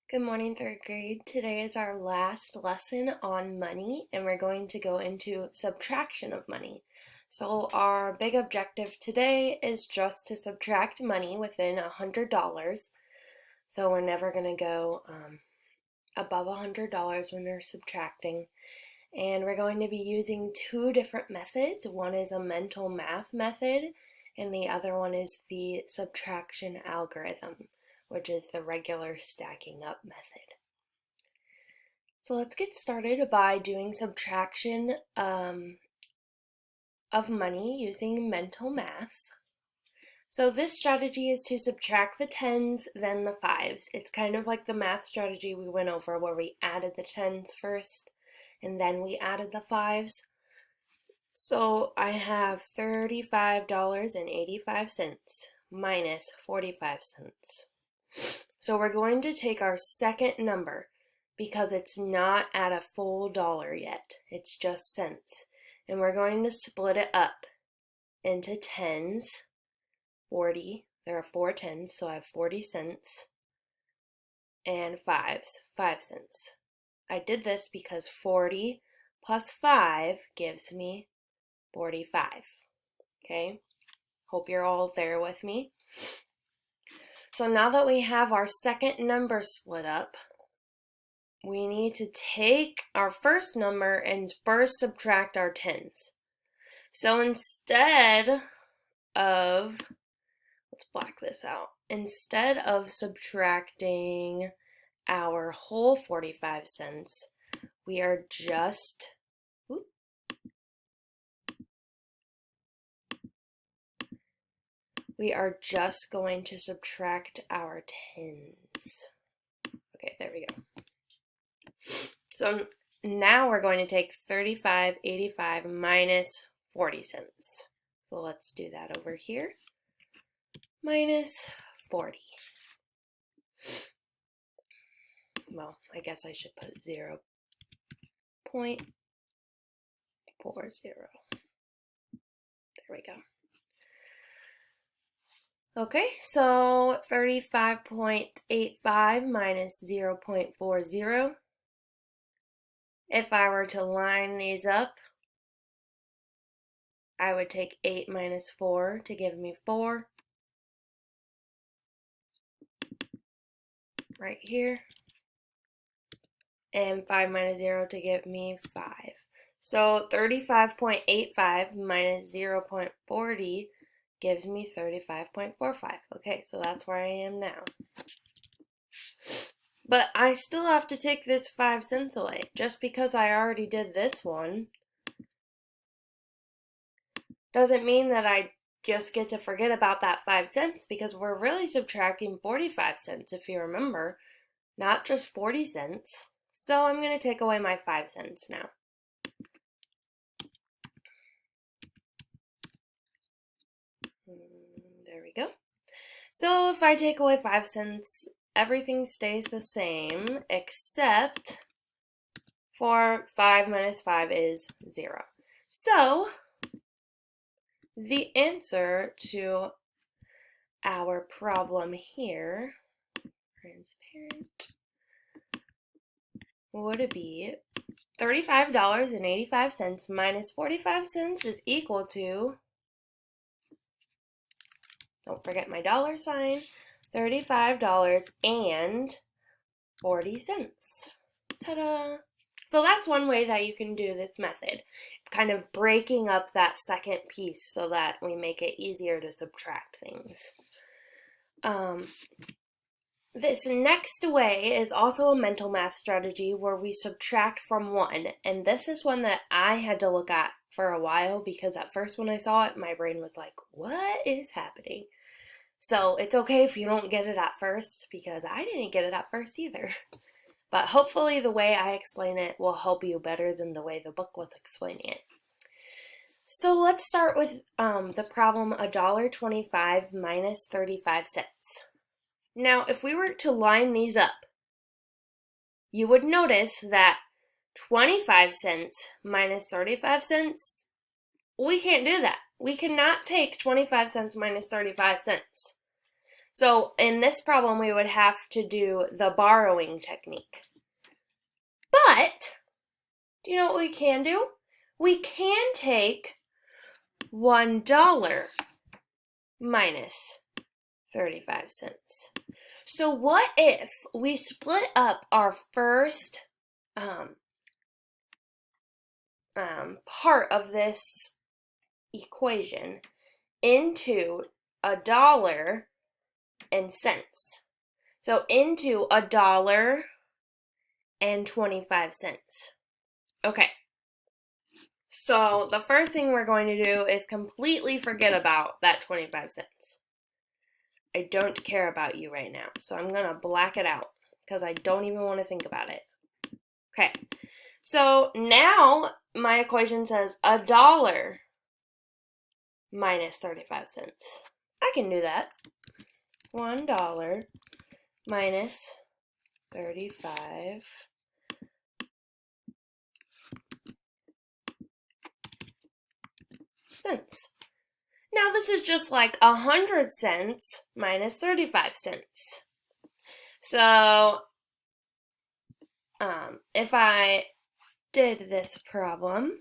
Good morning, third grade. Today is our last lesson on money, and we're going to go into subtraction of money. So our big objective today is just to subtract money within $100. So we're never going to go above $100 when we're subtracting. And we're going to be using two different methods. One is a mental math method, and the other one is the subtraction algorithm, which is the regular stacking up method. So let's get started by doing subtraction of money using mental math. So this strategy is to subtract the tens, then the fives. It's kind of like the math strategy we went over where we added the tens first and then we added the fives. So I have $35.85 minus 45 cents. So we're going to take our second number because it's not at a full dollar yet. It's just cents. And we're going to split it up into tens, 40. There are 4 tens, so I have 40 cents. And fives, 5 cents. I did this because 40 plus 5 gives me 45. Okay? Hope you're all there with me. So now that we have our second number split up, we need to take our first number and first subtract our tens. So instead of, let's black this out, instead of subtracting our whole 45 cents, we are just, going to subtract our tens. Okay, there we go. So now we're going to take $35.85 minus 40 cents. So let's do that over here. Minus 40. Well, I guess I should put 0.40. There we go. Okay, so 35.85 minus 0.40. If I were to line these up, I would take 8 minus 4 to give me 4. Right here. And 5 minus 0 to give me 5. So 35.85 minus 0.40 gives me 35.45. Okay, so that's where I am now. But I still have to take this 5 cents away. Just because I already did this one doesn't mean that I just get to forget about that 5 cents, because we're really subtracting 45 cents, if you remember, not just 40 cents. So I'm going to take away my 5 cents now. There we go. So if I take away 5 cents, everything stays the same except for 5 minus 5 is 0. So the answer to our problem here, transparent, would be $35.85 minus 45 cents is equal to, don't forget my dollar sign, $35.40. Ta-da! So that's one way that you can do this method, kind of breaking up that second piece so that we make it easier to subtract things. This next way is also a mental math strategy where we subtract from 1, and this is one that I had to look at for a while because at first when I saw it, my brain was like, what is happening? So it's okay if you don't get it at first, because I didn't get it at first either. But hopefully the way I explain it will help you better than the way the book was explaining it. So let's start with the problem $1.25 minus 35 cents. Now, if we were to line these up, you would notice that 25 cents minus 35 cents, we can't do that. We cannot take 25 cents minus 35 cents. So in this problem, we would have to do the borrowing technique. But, do you know what we can do? We can take $1 minus 35 cents. So what if we split up our first part of this equation into $1 and cents? So into $1.25. Okay. So the first thing we're going to do is completely forget about that 25 cents. I don't care about you right now, so I'm going to black it out because I don't even want to think about it. Okay, so now my equation says $1 minus 35 cents. I can do that. $1 minus 35 cents. Now this is just like 100 cents minus 35 cents. So if I did this problem,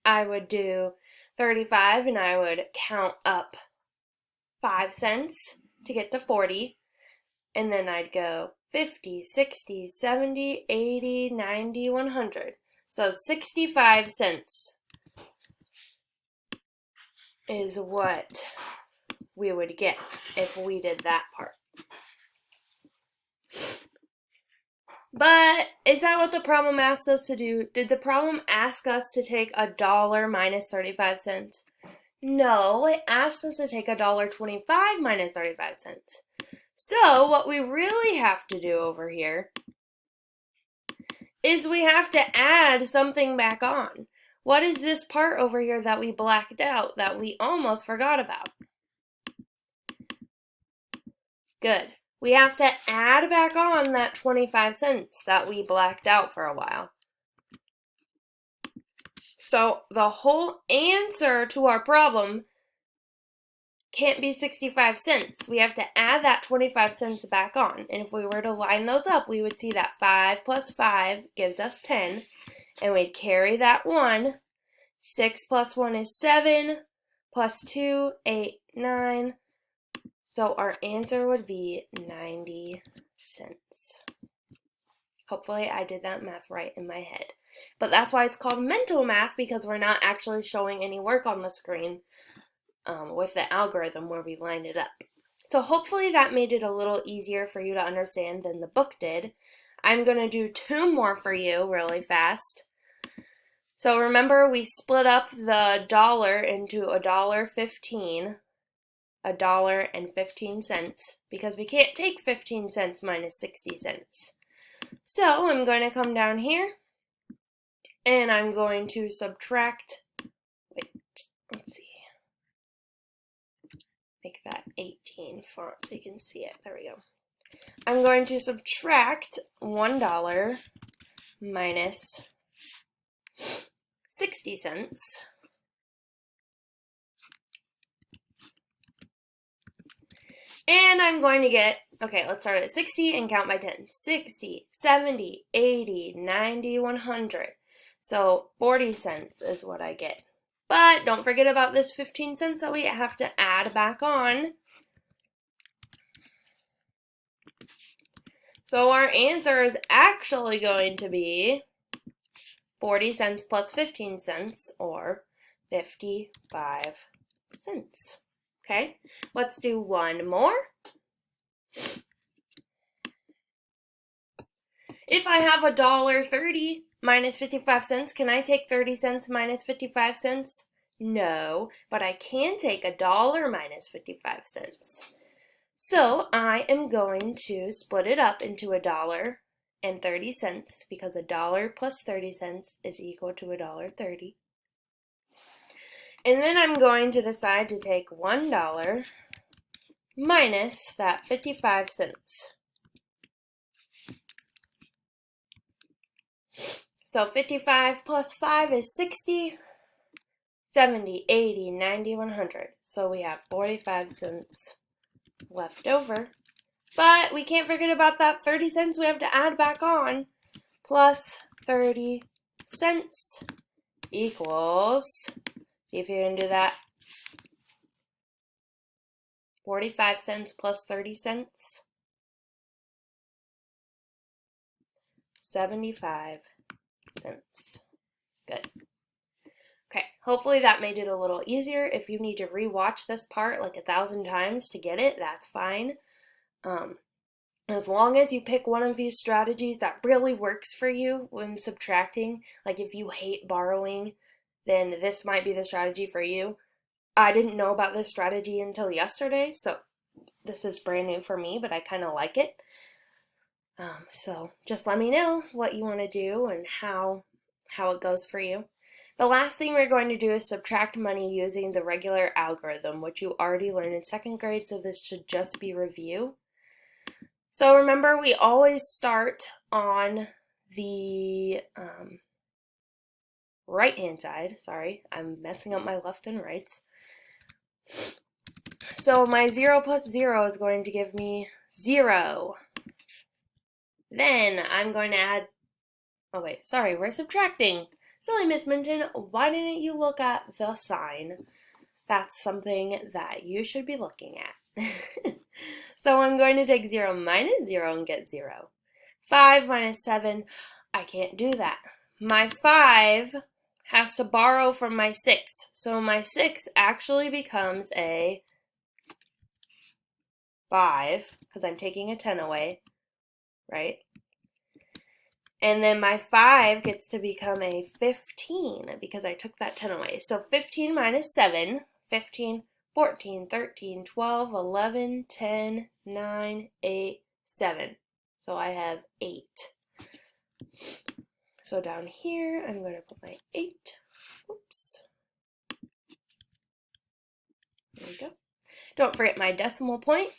I would do 35 and I would count up 5 cents to get to 40. And then I'd go 50, 60, 70, 80, 90, 100. So 65 cents is what we would get if we did that part. But is that what the problem asked us to do? Did the problem ask us to take $1 minus 35 cents? No, it asked us to take $1.25 minus 35 cents. So what we really have to do over here is we have to add something back on. What is this part over here that we blacked out, that we almost forgot about? Good. We have to add back on that 25 cents that we blacked out for a while. So the whole answer to our problem can't be 65 cents. We have to add that 25 cents back on. And if we were to line those up, we would see that 5 plus 5 gives us 10. And we'd carry that 1. 6 plus 1 is 7. Plus 2, 8, 9. So our answer would be 90 cents. Hopefully I did that math right in my head. But that's why it's called mental math, because we're not actually showing any work on the screen with the algorithm where we lined it up. So hopefully that made it a little easier for you to understand than the book did. I'm going to do 2 more for you really fast. So remember, we split up the dollar into $1.15. $1.15, because we can't take 15 cents minus 60 cents. So I'm going to come down here and I'm going to subtract, let's see, make that 18 font so you can see it. There we go. I'm going to subtract $1 minus 60 cents. And I'm going to get, okay, let's start at 60 and count by 10. 60, 70, 80, 90, 100. So 40 cents is what I get. But don't forget about this 15 cents that we have to add back on. So our answer is actually going to be 40 cents plus 15 cents, or 55 cents. Okay, let's do one more. If I have $1.30 minus 55 cents, can I take 30 cents minus 55 cents? No, but I can take $1 minus 55 cents. So I am going to split it up into $1.30, because $1 plus 30 cents is equal to $1.30. And then I'm going to decide to take $1 minus that 55 cents. So 55 plus 5 is 60, 70, 80, 90, 100. So we have 45 cents left over. But we can't forget about that 30 cents we have to add back on. Plus 30 cents equals, see if you can do that, 45 cents plus 30 cents, 75 cents. Good. Okay, hopefully that made it a little easier. If you need to rewatch this part like 1,000 times to get it, that's fine. As long as you pick one of these strategies that really works for you when subtracting, like if you hate borrowing, then this might be the strategy for you. I didn't know about this strategy until yesterday, so this is brand new for me, but I kind of like it. So just let me know what you want to do and how it goes for you. The last thing we're going to do is subtract money using the regular algorithm, which you already learned in second grade, so this should just be review. So remember, we always start on the right-hand side. Sorry, I'm messing up my left and rights. So my 0 plus 0 is going to give me 0. Then I'm going to add, oh wait, sorry, we're subtracting. Silly Miss Minton, why didn't you look at the sign? That's something that you should be looking at. So I'm going to take 0 minus 0 and get 0. 5 minus 7, I can't do that. My 5 has to borrow from my 6. So my 6 actually becomes a 5, because I'm taking a 10 away, right? And then my 5 gets to become a 15 because I took that 10 away. So 15 minus 7, 15, 14, 13, 12, 11, 10, 9, 8, 7. So I have 8. So down here, I'm going to put my 8. Oops. There we go. Don't forget my decimal point.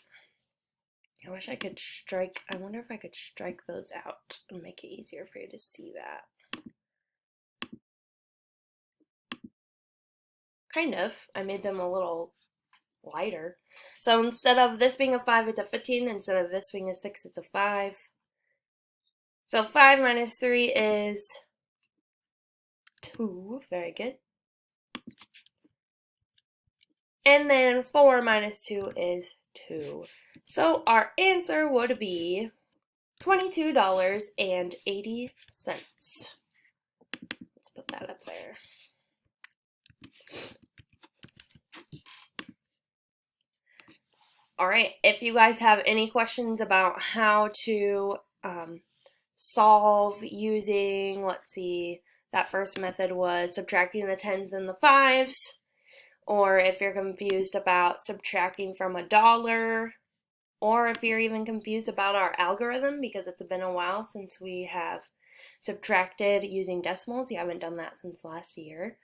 I wish I could strike, I wonder if I could strike those out and make it easier for you to see that. Kind of. I made them a little lighter. So instead of this being a 5, it's a 15. Instead of this being a 6, it's a 5. So 5 minus 3 is 2. Very good. And then 4 minus 2 is 2. So our answer would be $22.80. Let's put that up there. All right, if you guys have any questions about how to solve using, let's see, that first method was subtracting the 10s and the 5s, or if you're confused about subtracting from $1, or if you're even confused about our algorithm because it's been a while since we have subtracted using decimals, you haven't done that since last year.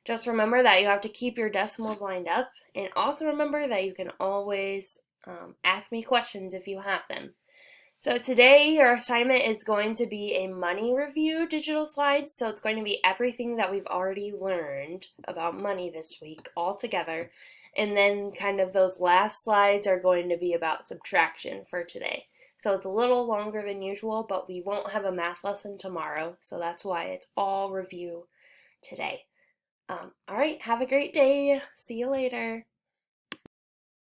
Just remember that you have to keep your decimals lined up, and also remember that you can always ask me questions if you have them. So today your assignment is going to be a money review digital slides. So it's going to be everything that we've already learned about money this week all together. And then kind of those last slides are going to be about subtraction for today. So it's a little longer than usual, but we won't have a math lesson tomorrow. So that's why it's all review today. All right, have a great day. See you later.